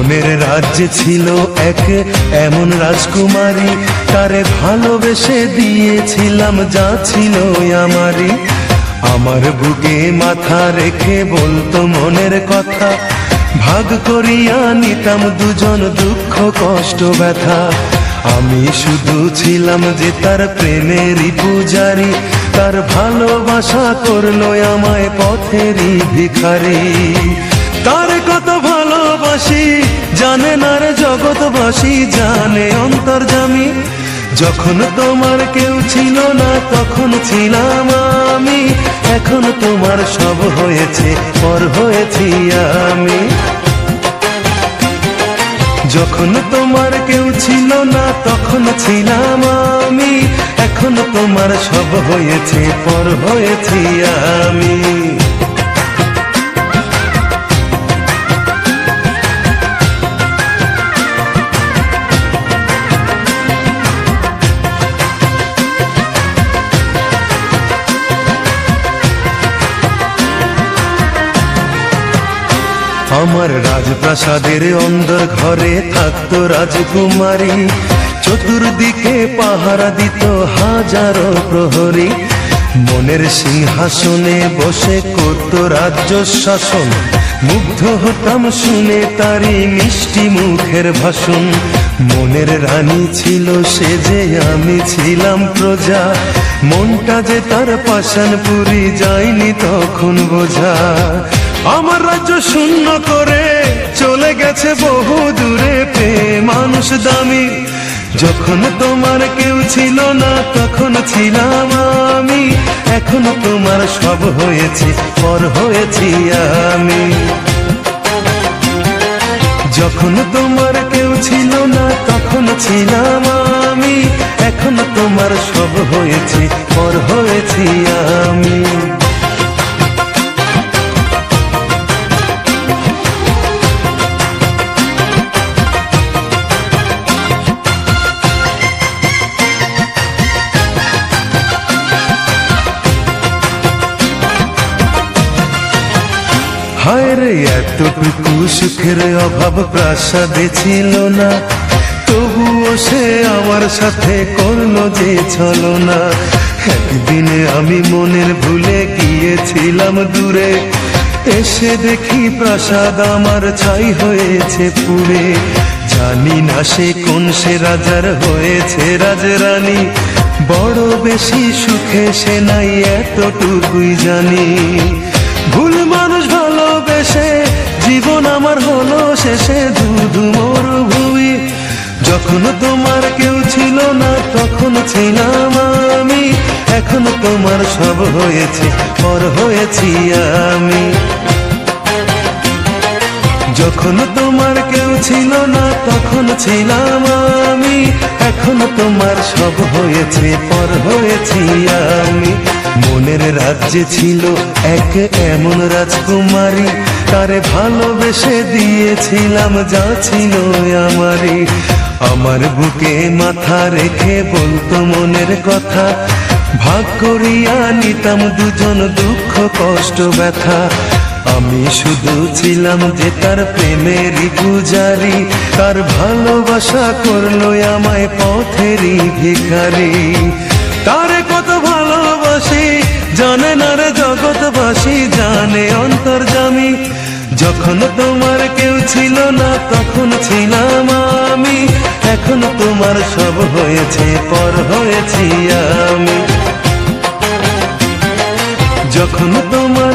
মনের রাজ্যে ছিল এক এমন রাজকুমারী, তারে ভালোবেসে দিয়েছিলাম যা ছিল আমারই। আমার বুকে মাথা রেখে বলতো মনের কথা, ভাগ করিয়া নিতাম দুজন দুঃখ কষ্ট ব্যথা। আমি শুধু ছিলাম যে তার প্রেমেরই পূজারি, তার ভালোবাসা করলো আমায় পথেরই ভিখারি। তার কত ভালোবাসি জানে না রে জগৎবাসী, জানে অন্তর্যামী। যখন তোমার কেউ ছিল না তখন ছিলাম আমি, এখন তোমার সব হয়েছে পর হয়েছি আমি। যখন তোমার কেউ ছিল না তখন ছিলাম আমি, এখন তোমার সব হয়েছে পর হয়েছি আমি। আমার রাজপ্রাসাদের অন্দর ঘরে থাকতো রাজকুমারী, চতুর্দিকে পাহারা দিত হাজারো প্রহরী। মনের সিংহাসনে বসে করত রাজ্য শাসন, মুগ্ধ হতাম শুনে তারি মিষ্টি মুখের ভাষণ। মনের রানী ছিল সে যে আমি ছিলাম প্রজা, মনটা যে তার পাষাণপুরী যায়নি তখন বোঝা। আমার রাজ্য শূন্য করে চলে গেছে বহু দূরে, প্রেম মানুষ দামি। যখন তোমার কেউ ছিল না তখন ছিলাম আমি, এখন তোমার সব হয়েছে পর হয়েছি আমি। যখন তোমার কেউ ছিল না তখন ছিলাম আমি, এখন তোমার সব হয়েছে পর হয়েছি আমি। হায় রে এতটুকু সুখের অভাব প্রাসাদে ছিল না, তবুও সে আমার সাথে করলো যে ছলনা। একদিনে আমি মনের ভুলে গিয়েছিলাম দূরে, এসে দেখি প্রাসাদ আমার ছাই হয়েছে পুড়ে। জানি না সে কোন সে রাজার হয়েছে রাজরানী, বড় বেশি সুখে সে নাই এতটুকুই জানি। ভুল মানুষ ভালোবেসে জীবন আমার হলো শেষে ধুধু মরুভূমি। যখন তোমার কেউ ছিল না তখন ছিলাম আমি, এখন তোমার সব হয়েছে পর হয়েছি আমি। যখন তোমার কেউ ছিল না তখন ছিলাম আমি, এখন তোমার সব হয়েছে পর হয়েছি আমি। মনের রাজ্যে ছিল এক এমন রাজকুমারী, তারে ভালোবেসে দিয়েছিলাম যা ছিল আমারই। আমার বুকে মাথা রেখে বলতো মনের কথা, ভাগ করিয়া নিতাম দুজন দুঃখ কষ্ট ব্যথা। আমি শুধু ছিলাম যে তার প্রেমেরই পূজারি, তার ভালোবাসা করলো আমায় পথেরই ভিখারি। তারে কত ভালোবাসি জানে না রে জগৎবাসী, জানে অন্তর্যামী। যখন তোমার কেউ ছিল না তখন ছিলাম আমি, এখন তোমার সব হয়েছে পর হয়েছি আমি। যখন তোমার